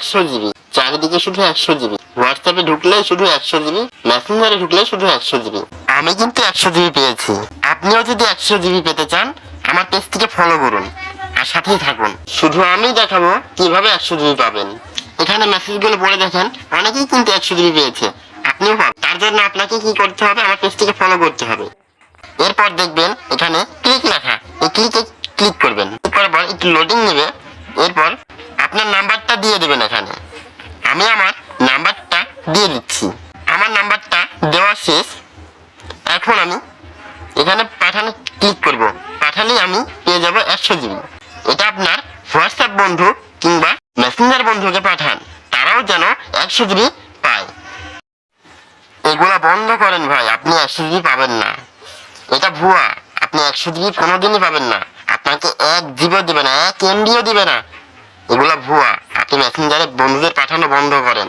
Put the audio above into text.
100 GB, চারিদিকে শুধু 100 GB, হোয়াটসঅ্যাপে ঢুকলে শুধু 100 জিবি, মেসেঞ্জারে ঢুকলে শুধু 100 জিবি। আমি কিন্তু 100 জিবি পেয়েছি। আপনিও যদি 100 জিবি পেতে চান আমার পেজটিকে ফলো করুন আর সাথেই থাকুন। শুধু আমি দেখাবো কিভাবে 100 জিবি পাবেন। এখানে মেসেজগুলো পড়ে দেখেন, অনেকেই কিন্তু 100 জিবি পেয়েছে, আপনিও পাবেন। তার জন্য আপনাকে কি করতে হবে, আমার পেজটিকে ফলো করতে হবে। এরপর দেখবেন এখানে ক্লিক লেখা, এই ক্লিকে ক্লিক করবেন। করার পর একটু লোডিং নেবে। এরপর আপনার নাম্বারটা দিয়ে দেবেন এখানে। আমি আমার নাম্বারটা দিয়ে দিচ্ছি। আমার নাম্বারটা দেওয়া শেষ। এখন আমি এখানে পাঠানো ক্লিক করব। পাঠালেই আমি পেয়ে যাব 100 জিবি। এটা আপনার হোয়াটসঅ্যাপ বন্ধু কিংবা মেসেঞ্জার বন্ধুকে পাঠান, তারাও যেন 100 জিবি পায়। এগুলা বন্ধ করেন ভাই, আপনি 100 জিবি পাবেন না। এটা ভুয়া। আপনি 100 জিবি কোনোদিনই পাবেন না। আপনাকে 1 জিবিও দিবে না, 1 MB-ও দিবে না। এগুলা ভুয়া। আপনি মেসেঞ্জারে বন্ধুদের পাঠানো বন্ধ করেন।